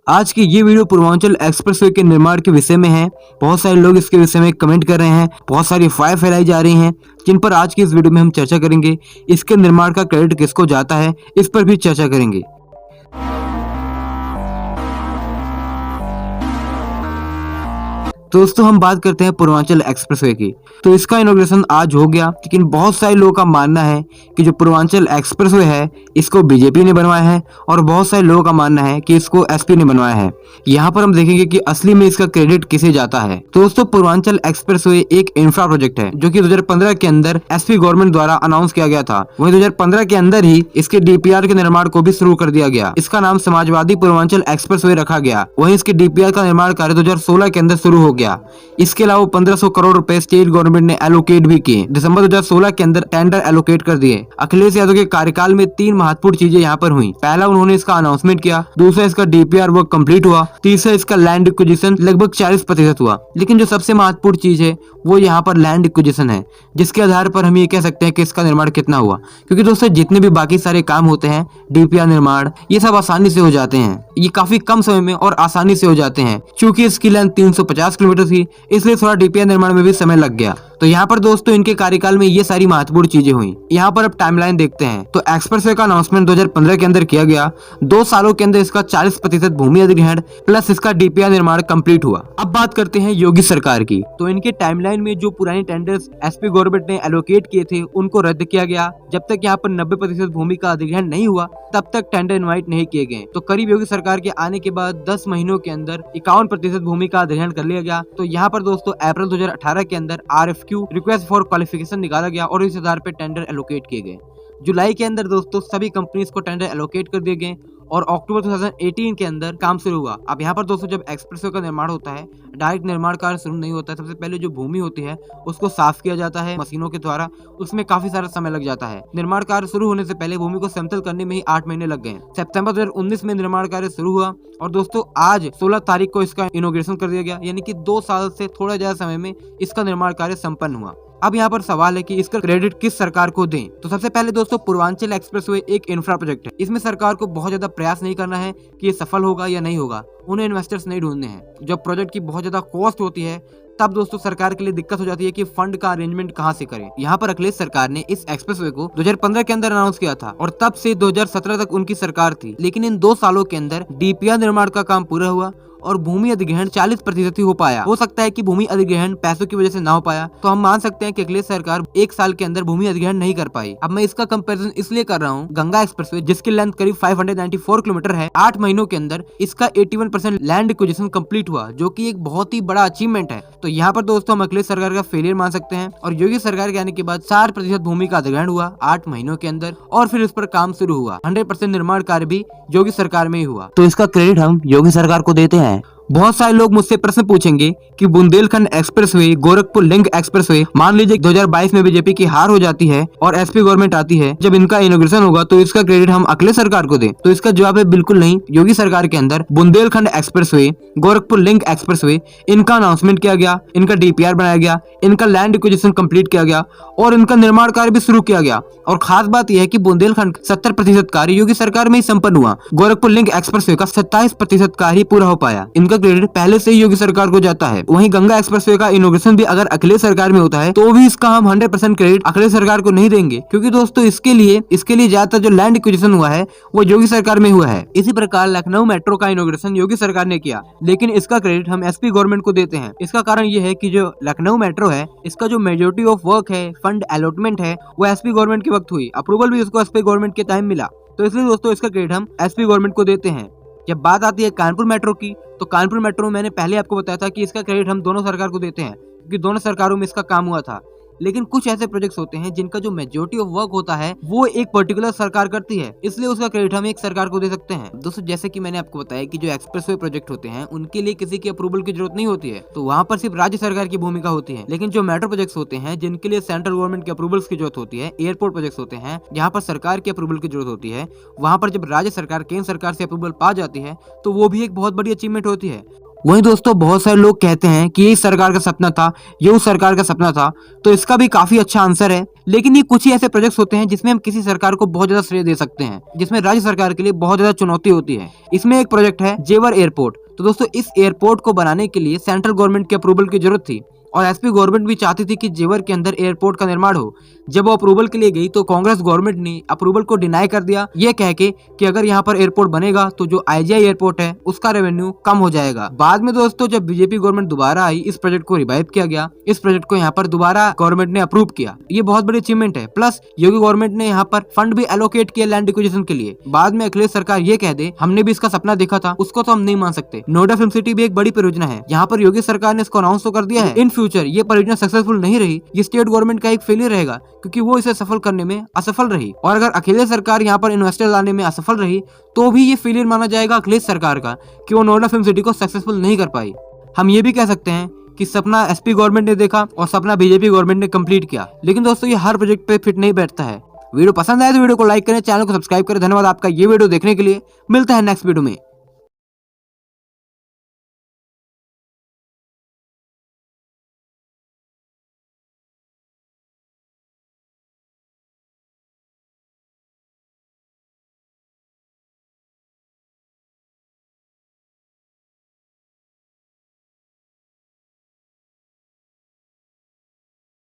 आज की ये वीडियो पूर्वांचल एक्सप्रेसवे के निर्माण के विषय में है। बहुत सारे लोग इसके विषय में कमेंट कर रहे हैं, बहुत सारी अफवाहें फैलाई जा रही हैं, जिन पर आज की इस वीडियो में हम चर्चा करेंगे। इसके निर्माण का क्रेडिट किसको जाता है, इस पर भी चर्चा करेंगे। तो दोस्तों हम बात करते हैं पूर्वांचल एक्सप्रेसवे की। तो इसका इनॉग्रेशन आज हो गया, लेकिन बहुत सारे लोगों का मानना है कि जो पूर्वांचल एक्सप्रेसवे है इसको बीजेपी ने बनवाया है और बहुत सारे लोगों का मानना है कि इसको एसपी ने बनवाया है। यहाँ पर हम देखेंगे कि असली में इसका क्रेडिट किसे जाता है। तो दोस्तों पूर्वांचल एक्सप्रेसवे एक इंफ्रा प्रोजेक्ट है जो कि 2015 के अंदर एसपी गवर्नमेंट द्वारा अनाउंस किया गया था। वहीं 2015 के अंदर ही इसके डीपीआर के निर्माण को भी शुरू कर दिया गया। इसका नाम समाजवादी पूर्वांचल एक्सप्रेसवे रखा गया। वहीं इसके डीपीआर का निर्माण कार्य 2016 के अंदर शुरू हो गया। इसके अलावा 1500 करोड़ रुपए स्टेट गवर्नमेंट ने एलोकेट भी किए। दिसंबर 2016 के अंदर टेंडर एलोकेट कर दिए। अखिलेश यादव के कार्यकाल में 3 महत्वपूर्ण चीजें यहाँ पर हुई। पहला, उन्होंने इसका अनाउंसमेंट किया। दूसरा, इसका डीपीआर वर्क कंप्लीट हुआ। तीसरा, इसका लैंड एक्विजिशन लगभग 40% हुआ। लेकिन जो सबसे महत्वपूर्ण चीज है वो यहाँ पर लैंड एक्विजिशन है, जिसके आधार पर हम ये कह सकते हैं कि इसका निर्माण कितना हुआ। क्योंकि दोस्तों जितने भी बाकी सारे काम होते हैं, डीपीआर निर्माण, ये सब आसानी से हो जाते हैं। ये काफी कम समय में और आसानी से हो जाते हैं। चूंकि इसकी लेंथ 350 किलोमीटर थी, इसलिए थोड़ा डीपीआर निर्माण में भी समय लग गया। तो यहाँ पर दोस्तों इनके कार्यकाल में ये सारी महत्वपूर्ण चीजें हुई। यहाँ पर अब टाइमलाइन देखते हैं। तो एक्सप्रेसवे का अनाउंसमेंट 2015 के अंदर किया गया। 2 सालों के अंदर इसका 40% भूमि अधिग्रहण प्लस इसका डीपीआर निर्माण कंप्लीट हुआ। अब बात करते हैं योगी सरकार की। तो इनके टाइमलाइन में जो पुराने टेंडर्स एसपी गवर्नमेंट ने एलोकेट किए थे उनको रद्द किया गया। जब तक यहाँ पर 90% भूमि का अधिग्रहण नहीं हुआ तब तक टेंडर इनवाइट नहीं किए गए। तो करीब योगी सरकार के आने के बाद 10 महीनों के अंदर 51% भूमि का अधिग्रहण कर लिया गया। तो यहाँ पर दोस्तों अप्रैल 2018 के अंदर RFQ रिक्वेस्ट फॉर क्वालिफिकेशन निकाला गया और इस आधार पर टेंडर एलोकेट किए गए। जुलाई के अंदर दोस्तों सभी कंपनीज को टेंडर एलोकेट कर दिए गए और अक्टूबर 2018 के अंदर काम शुरू हुआ। अब यहाँ पर दोस्तों जब एक्सप्रेसवे का निर्माण होता है, डायरेक्ट निर्माण कार्य शुरू नहीं होता है। सबसे पहले जो भूमि होती है उसको साफ किया जाता है मशीनों के द्वारा। उसमें काफी सारा समय लग जाता है। निर्माण कार्य शुरू होने से पहले भूमि को समतल करने में ही 8 महीने लग गए। सितंबर 2019 में निर्माण कार्य शुरू हुआ और दोस्तों आज 16 तारीख को इसका इनॉग्रेशन कर दिया गया। यानी कि 2 साल से थोड़ा ज्यादा समय में इसका निर्माण कार्य संपन्न हुआ। अब यहाँ पर सवाल है कि इसका क्रेडिट किस सरकार को दें। तो सबसे पहले दोस्तों पूर्वांचल एक्सप्रेसवे एक इंफ्रा प्रोजेक्ट है। इसमें सरकार को बहुत ज्यादा प्रयास नहीं करना है कि ये सफल होगा या नहीं होगा। उन्हें इन्वेस्टर्स नहीं ढूंढने हैं। जब प्रोजेक्ट की बहुत ज्यादा कॉस्ट होती है तब दोस्तों सरकार के लिए दिक्कत हो जाती है कि फंड का अरेंजमेंट कहां से करें। यहाँ पर अखिलेश सरकार ने इस एक्सप्रेसवे को 2015 के अंदर अनाउंस किया था और तब से 2017 तक उनकी सरकार थी। लेकिन इन 2 सालों के अंदर डीपीआर निर्माण का काम पूरा हुआ और भूमि अधिग्रहण 40% ही हो पाया। हो सकता है कि भूमि अधिग्रहण पैसों की वजह से ना हो पाया, तो हम मान सकते हैं कि अखिलेश सरकार 1 साल के अंदर भूमि अधिग्रहण नहीं कर पाई। अब मैं इसका कंपैरिजन इसलिए कर रहा हूँ, गंगा एक्सप्रेसवे जिसकी लेंथ करीब 594 किलोमीटर है, 8 महीनों के अंदर इसका 81% लैंड एक्विजिशन कंप्लीट हुआ, जो कि एक बहुत ही बड़ा अचीवमेंट है। तो यहाँ पर दोस्तों हम अखिलेश सरकार का फेलियर मान सकते हैं। और योगी सरकार के आने के बाद 60% भूमि का अधिग्रहण हुआ 8 महीनों के अंदर और फिर इस पर काम शुरू हुआ। 100% निर्माण कार्य भी योगी सरकार में ही हुआ। तो इसका क्रेडिट हम योगी सरकार को देते हैं। बहुत सारे लोग मुझसे प्रश्न पूछेंगे कि Bundelkhand expressway, Gorakhpur link expressway, मान लीजिए 2022 में बीजेपी की हार हो जाती है और एसपी गवर्नमेंट आती है, जब इनका इनॉग्रेशन होगा तो इसका क्रेडिट हम अखिलेश सरकार को दें। तो इसका जवाब है बिल्कुल नहीं। योगी सरकार के अंदर Bundelkhand expressway, Gorakhpur link expressway, इनका अनाउंसमेंट किया गया, इनका डीपीआर बनाया गया, इनका लैंड एक्विजिशन कंप्लीट किया गया और इनका निर्माण कार्य भी शुरू किया गया। और खास बात यह है कि बुंदेलखंड 70% कार्य योगी सरकार में ही संपन्न हुआ। गोरखपुर लिंक एक्सप्रेसवे का 27% कार्य पूरा हो पाया। इनका क्रेडिट पहले से ही योगी सरकार को जाता है। वहीं गंगा एक्सप्रेसवे का इनॉग्रेशन भी अगर अखिलेश सरकार में होता है तो भी इसका हम 100% क्रेडिट अखिलेश सरकार को नहीं देंगे, क्योंकि दोस्तों इसके लिए ज्यादातर जो लैंड एक्विजिशन हुआ है वो योगी सरकार में हुआ है। इसी प्रकार लखनऊ मेट्रो का इनॉग्रेशन योगी सरकार ने किया, लेकिन इसका क्रेडिट हम एसपी गवर्नमेंट को देते हैं। इसका कारण ये है कि जो लखनऊ मेट्रो है इसका जो मेजोरिटी ऑफ वर्क है, फंड अलॉटमेंट है, वो एसपी गवर्नमेंट के वक्त हुई। अप्रूवल भी उसको एसपी गवर्नमेंट के टाइम मिला। तो इसलिए दोस्तों इसका क्रेडिट हम एसपी गवर्नमेंट को देते हैं। जब बात आती है कानपुर मेट्रो की, तो कानपुर मेट्रो मैंने पहले आपको बताया था कि इसका क्रेडिट हम दोनों सरकार को देते हैं, क्योंकि दोनों सरकारों में इसका काम हुआ था। लेकिन कुछ ऐसे प्रोजेक्ट्स होते हैं जिनका जो मेजॉरिटी ऑफ वर्क होता है वो एक पर्टिकुलर सरकार करती है, इसलिए उसका क्रेडिट हम एक सरकार को दे सकते हैं। दोस्तों जैसे कि मैंने आपको बताया कि जो एक्सप्रेसवे प्रोजेक्ट होते हैं उनके लिए किसी की अप्रूवल की जरूरत नहीं होती है, तो वहाँ पर सिर्फ राज्य सरकार की भूमिका होती है। लेकिन जो मेट्रो प्रोजेक्ट्स होते हैं जिनके लिए सेंट्रल गवर्नमेंट के अप्रूवल्स की जरूरत होती है, एयरपोर्ट प्रोजेक्ट्स होते हैं जहाँ पर सरकार की अप्रूवल की जरूरत होती है, वहाँ पर जब राज्य सरकार केंद्र सरकार से अप्रूवल पा जाती है तो वो भी एक बहुत बड़ी अचीवमेंट होती है। वहीं दोस्तों बहुत सारे लोग कहते हैं कि ये इस सरकार का सपना था, ये उस सरकार का सपना था, तो इसका भी काफी अच्छा आंसर है। लेकिन ये कुछ ही ऐसे प्रोजेक्ट्स होते हैं जिसमें हम किसी सरकार को बहुत ज्यादा श्रेय दे सकते हैं, जिसमें राज्य सरकार के लिए बहुत ज्यादा चुनौती होती है। इसमें एक प्रोजेक्ट है जेवर एयरपोर्ट। तो दोस्तों इस एयरपोर्ट को बनाने के लिए सेंट्रल गवर्नमेंट के अप्रूवल की जरूरत थी और एसपी गवर्नमेंट भी चाहती थी कि जेवर के अंदर एयरपोर्ट का निर्माण हो। जब वो अप्रूवल के लिए गई तो कांग्रेस गवर्नमेंट ने अप्रूवल को डिनाई कर दिया, ये कह के कि अगर यहाँ पर एयरपोर्ट बनेगा तो जो आईजीआई एयरपोर्ट है उसका रेवेन्यू कम हो जाएगा। बाद में दोस्तों जब बीजेपी गवर्नमेंट दोबारा आई, इस प्रोजेक्ट को रिवाइव किया गया, इस प्रोजेक्ट को यहाँ पर दोबारा गवर्नमेंट ने अप्रूव किया। ये बहुत बड़ी अचीवमेंट है। प्लस योगी गवर्नमेंट ने यहाँ पर फंड भी एलोकेट किया लैंड एक्विजिशन के लिए। बाद में अखिलेश सरकार ये कह दे हमने भी इसका सपना देखा था, उसको तो हम नहीं मान सकते। नोएडा फिल्म सिटी भी एक बड़ी परियोजना है, यहाँ पर योगी सरकार ने इसको अनाउंस तो कर दिया है। इन फ्यूचर ये परियोजना सक्सेसफुल नहीं रही, ये स्टेट गवर्नमेंट का एक फेलियर रहेगा क्योंकि वो इसे सफल करने में असफल रही। और अगर अखिलेश सरकार यहाँ पर इन्वेस्टर लाने में असफल रही तो भी ये फेलियर माना जाएगा अखिलेश सरकार का कि वो नोएडा फिल्म सिटी को सक्सेसफुल नहीं कर पाई। हम ये भी कह सकते हैं कि सपना एसपी गवर्नमेंट ने देखा और सपना बीजेपी गवर्नमेंट ने कंप्लीट किया। लेकिन दोस्तों ये हर प्रोजेक्ट पे फिट नहीं बैठता है। वीडियो पसंद आए तो वीडियो को लाइक करें, चैनल को सब्सक्राइब करें। धन्यवाद आपका ये वीडियो देखने के लिए। मिलता है नेक्स्ट वीडियो में।